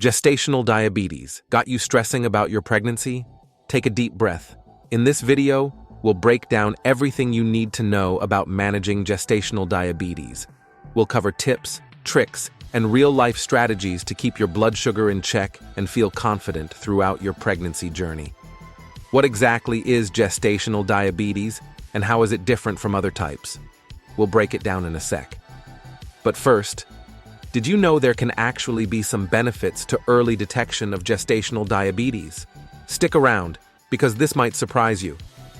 Gestational diabetes got you stressing about your pregnancy? Take a deep breath. In this video, we'll break down everything you need to know about managing gestational diabetes. We'll cover tips, tricks, and real-life strategies to keep your blood sugar in check and feel confident throughout your pregnancy journey. What exactly is gestational diabetes, and how is it different from other types? We'll break it down in a sec. But first, did you know there can actually be some benefits to early detection of gestational diabetes? Stick around, because this might surprise you.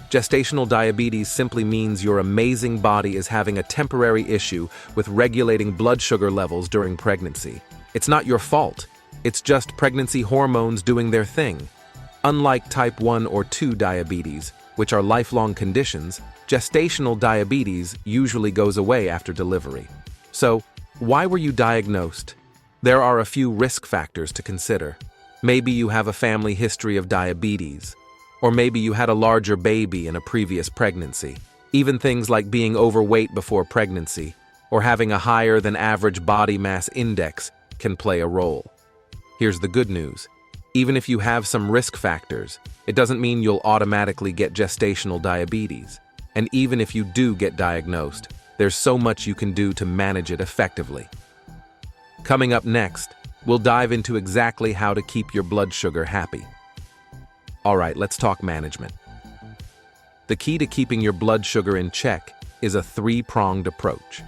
Gestational diabetes simply means your amazing body is having a temporary issue with regulating blood sugar levels during pregnancy. It's not your fault. It's just pregnancy hormones doing their thing. Unlike type 1 or 2 diabetes, which are lifelong conditions, gestational diabetes usually goes away after delivery. So, why were you diagnosed? There are a few risk factors to consider. Maybe you have a family history of diabetes, or maybe you had a larger baby in a previous pregnancy. Even things like being overweight before pregnancy, or having a higher than average body mass index can play a role. Here's the good news. Even if you have some risk factors, it doesn't mean you'll automatically get gestational diabetes. And even if you do get diagnosed, there's so much you can do to manage it effectively. Coming up next, we'll dive into exactly how to keep your blood sugar happy. Alright, let's talk management. The key to keeping your blood sugar in check is a three-pronged approach: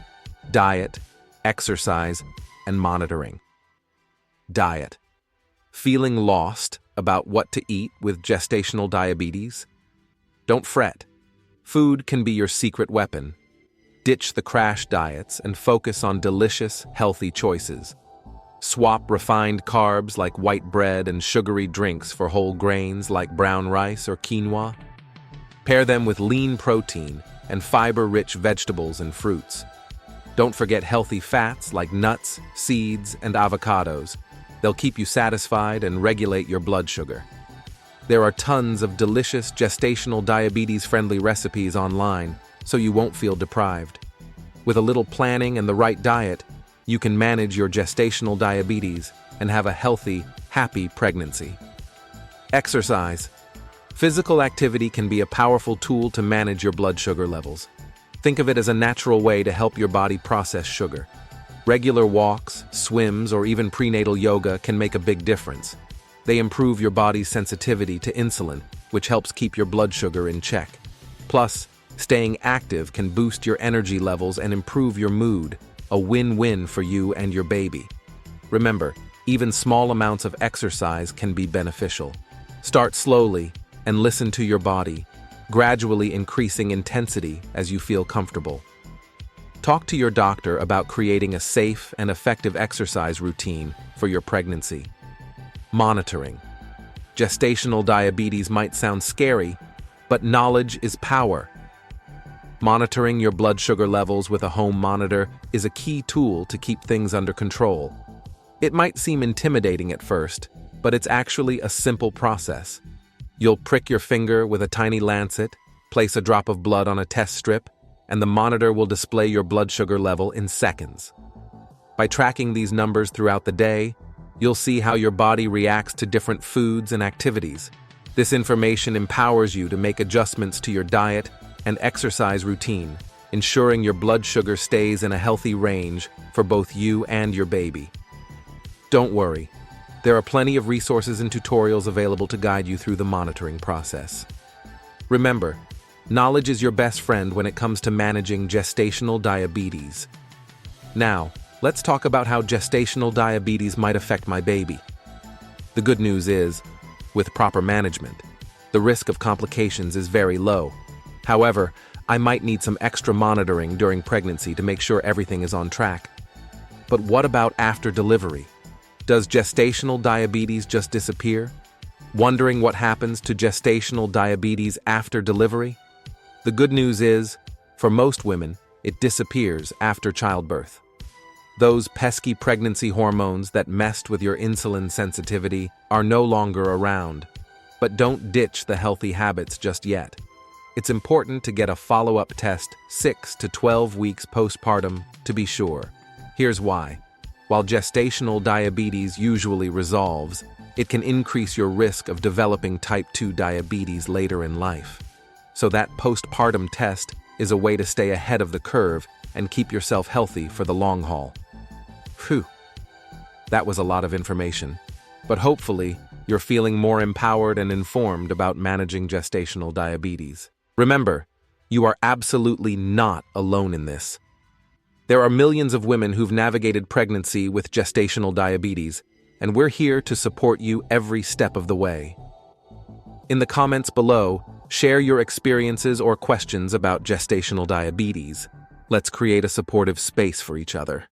diet, exercise, and monitoring. Diet. Feeling lost about what to eat with gestational diabetes? Don't fret. Food can be your secret weapon. Ditch the crash diets and focus on delicious, healthy choices. Swap refined carbs like white bread and sugary drinks for whole grains like brown rice or quinoa. Pair them with lean protein and fiber-rich vegetables and fruits. Don't forget healthy fats like nuts, seeds, and avocados. They'll keep you satisfied and regulate your blood sugar. There are tons of delicious gestational diabetes-friendly recipes online, so you won't feel deprived. With a little planning and the right diet, you can manage your gestational diabetes and have a healthy, happy pregnancy. Exercise. Physical activity can be a powerful tool to manage your blood sugar levels. Think of it as a natural way to help your body process sugar. Regular walks, swims, or even prenatal yoga can make a big difference. They improve your body's sensitivity to insulin, which helps keep your blood sugar in check. Plus, staying active can boost your energy levels and improve your mood, a win-win for you and your baby. Remember, even small amounts of exercise can be beneficial. Start slowly and listen to your body, gradually increasing intensity as you feel comfortable. Talk to your doctor about creating a safe and effective exercise routine for your pregnancy. Monitoring. Gestational diabetes might sound scary, but knowledge is power. Monitoring your blood sugar levels with a home monitor is a key tool to keep things under control. It might seem intimidating at first, but it's actually a simple process. You'll prick your finger with a tiny lancet, place a drop of blood on a test strip, and the monitor will display your blood sugar level in seconds. By tracking these numbers throughout the day, you'll see how your body reacts to different foods and activities. This information empowers you to make adjustments to your diet and exercise routine, ensuring your blood sugar stays in a healthy range for both you and your baby. Don't worry, there are plenty of resources and tutorials available to guide you through the monitoring process. Remember, knowledge is your best friend when it comes to managing gestational diabetes. Now, let's talk about how gestational diabetes might affect my baby. The good news is, with proper management, the risk of complications is very low. However, I might need some extra monitoring during pregnancy to make sure everything is on track. But what about after delivery? Does gestational diabetes just disappear? Wondering what happens to gestational diabetes after delivery? The good news is, for most women, it disappears after childbirth. Those pesky pregnancy hormones that messed with your insulin sensitivity are no longer around. But don't ditch the healthy habits just yet. It's important to get a follow-up test 6 to 12 weeks postpartum to be sure. Here's why. While gestational diabetes usually resolves, it can increase your risk of developing type 2 diabetes later in life. So that postpartum test is a way to stay ahead of the curve and keep yourself healthy for the long haul. Phew. That was a lot of information, but hopefully you're feeling more empowered and informed about managing gestational diabetes. Remember, you are absolutely not alone in this. There are millions of women who've navigated pregnancy with gestational diabetes, and we're here to support you every step of the way. In the comments below, share your experiences or questions about gestational diabetes. Let's create a supportive space for each other.